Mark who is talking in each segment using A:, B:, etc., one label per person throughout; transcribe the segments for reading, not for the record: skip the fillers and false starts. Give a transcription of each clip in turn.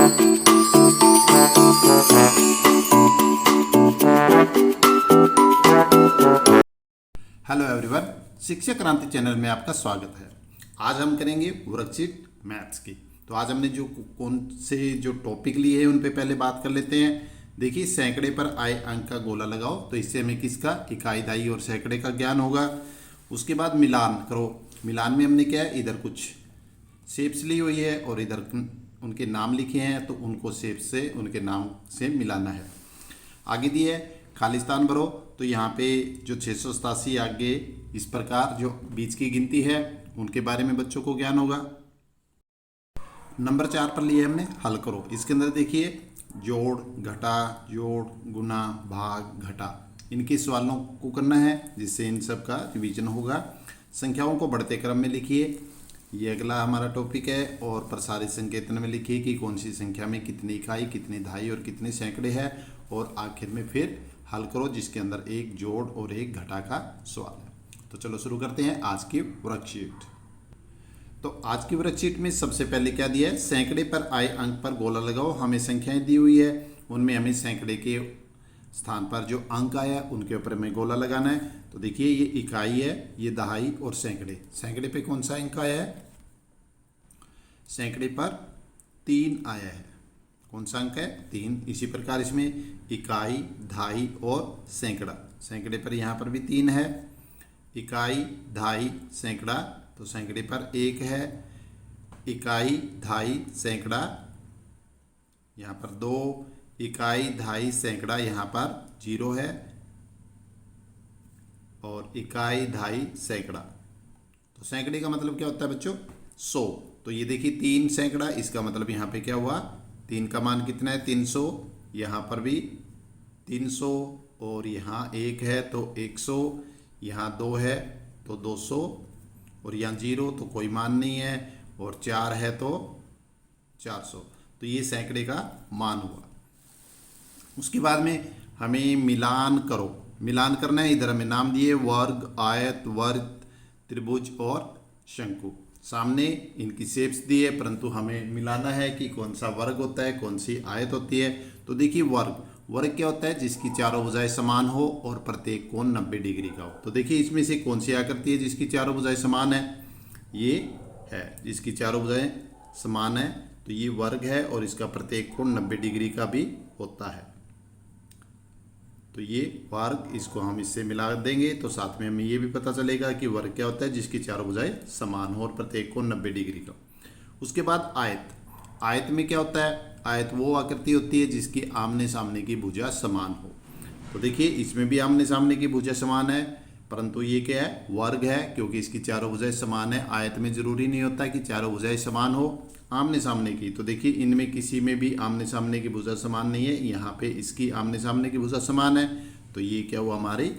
A: Hello everyone, शिक्षा क्रांति channel में आपका स्वागत है। आज हम करेंगे वर्कशीट मैथ्स की। तो आज हमने जो कौन से जो टॉपिक लिए हैं उन पे पहले बात कर लेते हैं। देखिए, सैकड़े पर आए अंक का गोला लगाओ, तो इससे हमें किसका इकाई, दहाई और सैकड़े का ज्ञान होगा। उसके बाद मिलान करो। मिलान में हमने क्या है, इधर कुछ शेप्स ली हुई है और इधर उनके नाम लिखे हैं, तो उनको शेप से उनके नाम से मिलाना है। आगे दिए खालिस्तान भरो, तो यहाँ पे जो 687 आगे इस प्रकार जो बीच की गिनती है उनके बारे में बच्चों को ज्ञान होगा। नंबर 4 पर लिए हमने हल करो। इसके अंदर देखिए जोड़, घटा, जोड़, गुना, भाग, घटा, इनके सवालों को करना है, जिससे इन सब का रिवीजन होगा। संख्याओं को बढ़ते क्रम में लिखिए, ये अगला हमारा टॉपिक है। और प्रसारित संकेतन में लिखिए कि कौन सी संख्या में कितनी इकाई, कितनी दहाई और कितने सैकड़े है। और आखिर में फिर हल करो, जिसके अंदर एक जोड़ और एक घटा का सवाल है। तो चलो शुरू करते हैं आज की वर्कशीट। तो आज की वर्कशीट में सबसे पहले क्या दिया है, सैकड़े पर आए अंक पर गोला लगाओ। हमें संख्याएं दी हुई है, उनमें हमें सैकड़े के स्थान पर जो अंक आया है उनके ऊपर हमें गोला लगाना है। तो देखिए, ये इकाई है, ये दहाई और सैकड़े। सैकड़े पे कौन सा अंक आया है, सैकड़े पर 3 आया है। कौन सा अंक है, 3। इसी प्रकार इसमें इकाई, दहाई और सैकड़ा। सैकड़े पर यहाँ पर भी 3 है, इकाई, दहाई, सैकड़ा, तो सैकड़े पर 1 है, इकाई, दहाई, सैकड़ा यहाँ पर 2, इकाई, दहाई, सैकड़ा यहाँ पर 0 है, और इकाई, दहाई, सैकड़ा। तो सैकड़े का मतलब क्या होता है बच्चों, 100। तो ये देखिए 3 सैकड़ा, इसका मतलब यहाँ पे क्या हुआ, 3 का मान कितना है, 300। यहाँ पर भी 300, और यहाँ 1 है तो 100, यहाँ 2 है तो 200, और यहाँ 0 तो कोई मान नहीं है, और 4 है तो 400। तो ये सैकड़े का मान हुआ। उसके बाद में हमें मिलान करो। मिलान करना है, इधर हमें नाम दिए वर्ग, आयत, वर्ग, त्रिभुज और शंकु। सामने इनकी शेप्स दी है, परंतु हमें मिलाना है कि कौन सा वर्ग होता है, कौन सी आयत होती है। तो देखिए वर्ग क्या होता है, जिसकी चारों भुजाएं समान हो और प्रत्येक कोण 90 डिग्री का हो। तो देखिए इसमें से कौन सी आकृति है जिसकी चारों भुजाएं समान है, ये है जिसकी चारों भुजाएं समान है, तो ये वर्ग है, और इसका प्रत्येक कोण 90 डिग्री का भी होता है। तो ये वर्ग, इसको हम इससे मिला देंगे तो साथ में हमें ये भी पता चलेगा कि वर्ग क्या होता है, जिसकी चारों भुजाएं समान हो और प्रत्येक कोण 90 डिग्री का। उसके बाद आयत। आयत में क्या होता है, आयत वो आकृति होती है जिसकी आमने सामने की भुजा समान हो। तो देखिए इसमें भी आमने सामने की भुजा समान है, परंतु ये क्या है, वर्ग है, क्योंकि इसकी चारों भुजाएं समान है। आयत में जरूरी नहीं होता कि चारों भुजाएं समान हो आमने सामने की। तो देखिए इनमें किसी में भी आमने सामने की भुजा समान नहीं है, यहाँ पे इसकी आमने सामने की भुजा समान है। तो ये क्या हुआ, हमारी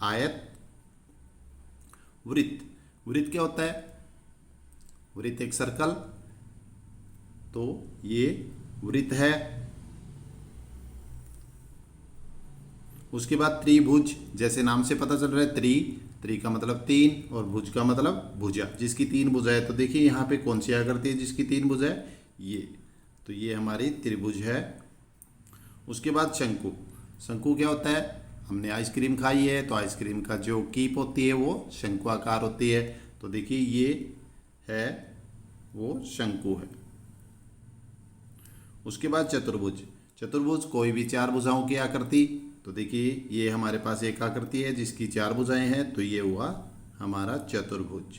A: आयत। वृत्त। वृत्त क्या होता है, वृत्त एक सर्कल, तो ये वृत्त है। उसके बाद त्रिभुज, जैसे नाम से पता चल रहा है, त्रि का मतलब 3 और भुज का मतलब भुजा, जिसकी 3 भुजा है। तो देखिए यहाँ पे कौन सी आकृति है जिसकी 3 भुजा है, ये। तो ये हमारी त्रिभुज है। उसके बाद शंकु। शंकु क्या होता है, हमने आइसक्रीम खाई है, तो आइसक्रीम का जो कीप होती है वो शंकु आकार होती है। तो देखिए ये है, वो शंकु है। उसके बाद चतुर्भुज। चतुर्भुज कोई भी 4 भुजाओं की आकृति। तो देखिए ये हमारे पास एक आकृति है जिसकी 4 भुजाएं हैं, तो ये हुआ हमारा चतुर्भुज।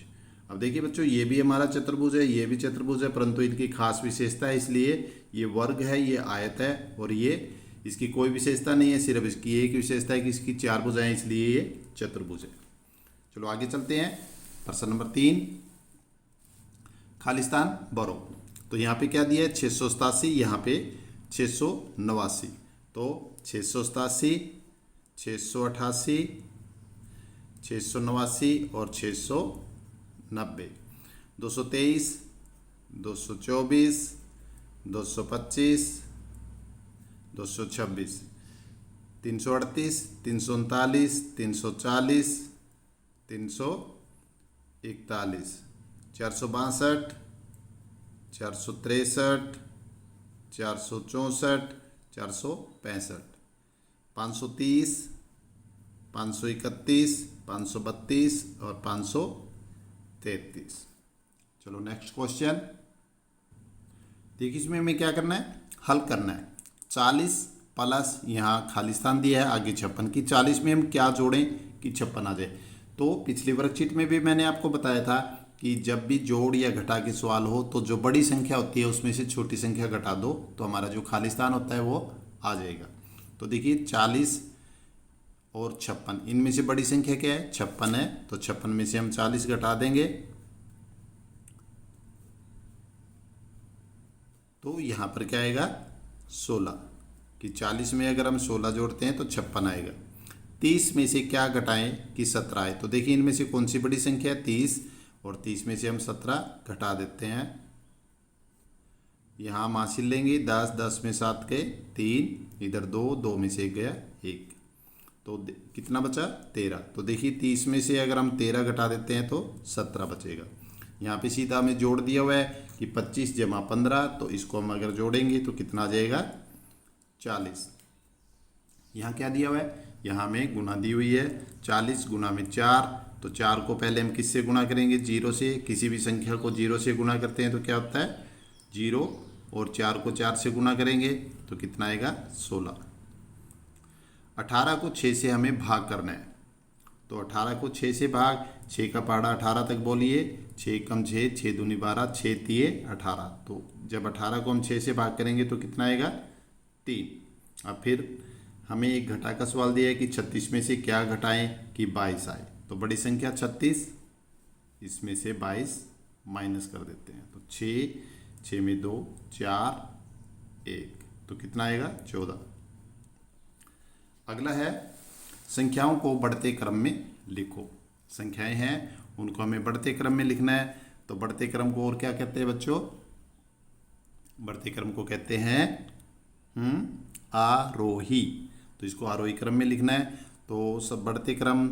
A: अब देखिए बच्चों, ये भी हमारा चतुर्भुज है, ये भी चतुर्भुज है, परंतु इनकी खास विशेषता है, इसलिए ये वर्ग है, ये आयत है, और ये इसकी कोई विशेषता नहीं है, सिर्फ इसकी एक विशेषता है कि इसकी 4 भुजाएं, इसलिए ये चतुर्भुज है। चलो आगे चलते हैं। प्रश्न नंबर 3, खालिस्तान भरो। तो यहाँ पे क्या दिया है, 687, यहाँ पे 689। तो 687, 688, 689 और 690, 223, 224, 225, 226, 338, 339, 340, 341, 462, 463, 464, 465, 530, 531, 532 और 533। चलो नेक्स्ट क्वेश्चन। देखिए इसमें हमें क्या करना है, हल करना है। 40 प्लस यहाँ खाली स्थान दिया है आगे 56 की, 40 में हम क्या जोड़ें कि 56 आ जाए। तो पिछली वर्कशीट में भी मैंने आपको बताया था कि जब भी जोड़ या घटा के सवाल हो तो जो बड़ी संख्या होती है उसमें से छोटी संख्या घटा दो तो हमारा जो खाली स्थान होता है वो आ जाएगा। तो देखिए 40 और 56, इनमें से बड़ी संख्या क्या है, 56 है, तो 56 में से हम 40 घटा देंगे तो यहाँ पर क्या आएगा 16, कि 40 में अगर हम 16 जोड़ते हैं तो 56 आएगा। 30 में से क्या घटाएं कि 17 आए। तो देखिए इनमें से कौन सी बड़ी संख्या है 30, और 30 में से हम 17 घटा देते हैं। यहाँ हम हासिल लेंगे 10, 10 में 7 गए 3, इधर 2, 2 में से 1 गया 1, तो कितना बचा 13। तो देखिए 30 में से अगर हम 13 घटा देते हैं तो 17 बचेगा। यहाँ पे सीधा हमें जोड़ दिया हुआ है कि 25 जमा 15, तो इसको हम अगर जोड़ेंगे तो कितना आ जाएगा 40। यहाँ क्या दिया हुआ है, यहाँ हमें गुना दी हुई है 40 गुना में 4, तो 4 को पहले हम किससे गुना करेंगे 0 से। किसी भी संख्या को 0 से गुना करते हैं तो क्या होता है 0, और 4 को 4 से गुना करेंगे तो कितना आएगा 16। 18 को 6 से हमें भाग करना है, तो 18 को 6 से भाग, 6 का पहाड़ा 18 तक बोलिए, 6 कम 6, 6 दूनी 12, 6 तिये 18। तो जब 18 को हम 6 से भाग करेंगे तो कितना आएगा 3। अब फिर हमें एक घटा का सवाल दिया है कि 36 में से क्या घटाएं कि 22 आए। तो बड़ी संख्या 36, इसमें से 22 माइनस कर देते हैं, तो 6, 6 में 2, 4, 1, तो कितना आएगा 14। अगला है संख्याओं को बढ़ते क्रम में लिखो। संख्याएं हैं उनको हमें बढ़ते क्रम में लिखना है। तो बढ़ते क्रम को और क्या कहते हैं बच्चों, बढ़ते क्रम को कहते हैं आरोही। तो इसको आरोही क्रम में लिखना है। तो सब बढ़ते क्रम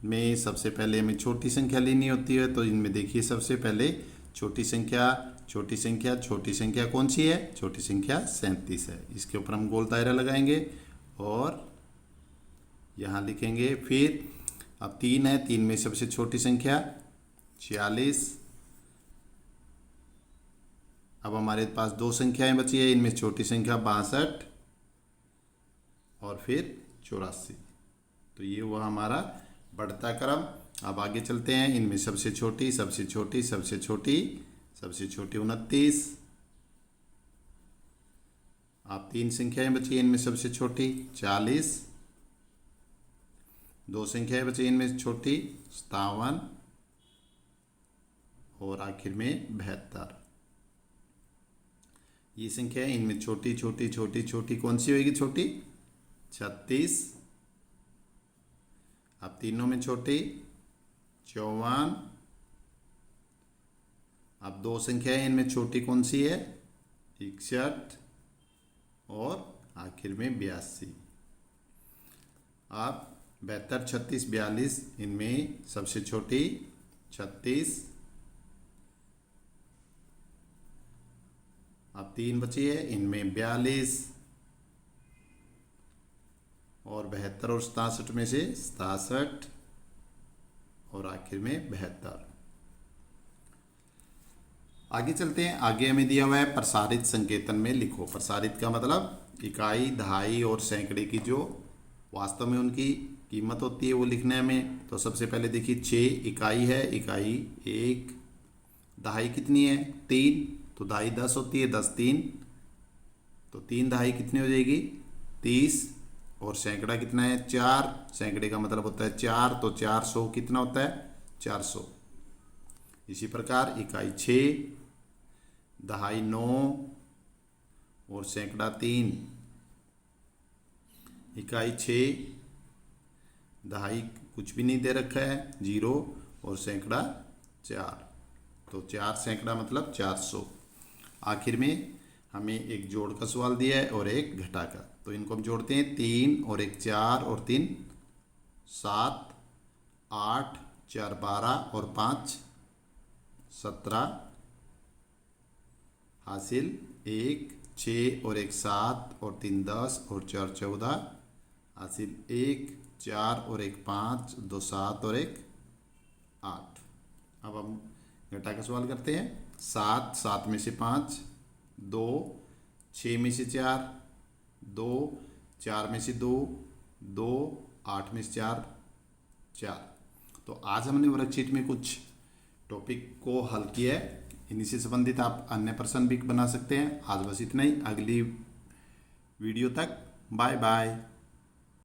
A: में सबसे पहले हमें छोटी संख्या लेनी होती है। तो इनमें देखिए सबसे पहले छोटी संख्या, छोटी संख्या, छोटी संख्या कौन सी है, छोटी संख्या 37 है। इसके ऊपर हम गोल दायरा लगाएंगे और यहाँ लिखेंगे। फिर अब 3 है, 3 में सबसे छोटी संख्या 46। अब हमारे पास 2 संख्याएं बची है, इनमें छोटी संख्या 62 और फिर 84। तो ये हुआ हमारा बढ़ता क्रम। अब आगे चलते हैं। इनमें सबसे छोटी, सबसे छोटी, सबसे छोटी, सबसे छोटी 29। अब 3 संख्याएं बची, इनमें सबसे छोटी 40। 2 संख्याएं बची, इनमें छोटी 57 और आखिर में 72। ये संख्या है, इनमें छोटी छोटी छोटी छोटी कौन सी होगी, छोटी 36। अब तीनों में छोटी 54। अब 2 संख्या है, इनमें छोटी कौन सी है 61 और आखिर में 82। अब 72, 36, 42, इनमें सबसे छोटी 36। अब 3 बची है, इनमें 42 और 72 और 67 में से 67 और आखिर में 72। आगे चलते हैं। आगे हमें दिया हुआ है प्रसारित संकेतन में लिखो। प्रसारित का मतलब इकाई, दहाई और सैकड़े की जो वास्तव में उनकी कीमत होती है वो लिखना है हमें। तो सबसे पहले देखिए 6 इकाई है, इकाई 1। दहाई कितनी है 3, तो दहाई 10 होती है, 10 3, तो 3 दहाई कितनी हो जाएगी 30। और सैकड़ा कितना है 4, सैकड़े का मतलब होता है 4, तो 400 कितना होता है 400। इसी प्रकार इकाई 6, दहाई 9 और सैकड़ा 3। इकाई 6, दहाई कुछ भी नहीं दे रखा है 0 और सैकड़ा 4, तो 4 सैकड़ा मतलब 400। आखिर में हमें एक जोड़ का सवाल दिया है और एक घटा का। तो इनको हम जोड़ते हैं 3 और 1 4 और 3 7, 8, 4 12 और 5 17, हासिल 1 6 और 1 7 और 3 10 और 4 14, हासिल 1 4 और 1 5, 2 7 और 1 8। अब हम घटा का सवाल करते हैं। 7 7 में से 5, 2 6 में से 4, 2 4 में से 2, 2 8 में से 4 4। तो आज हमने वर्कशीट में कुछ टॉपिक को हल किया है। इन्हीं से संबंधित आप अन्य प्रश्न भी बना सकते हैं। आज बस इतना ही। अगली वीडियो तक बाय बाय।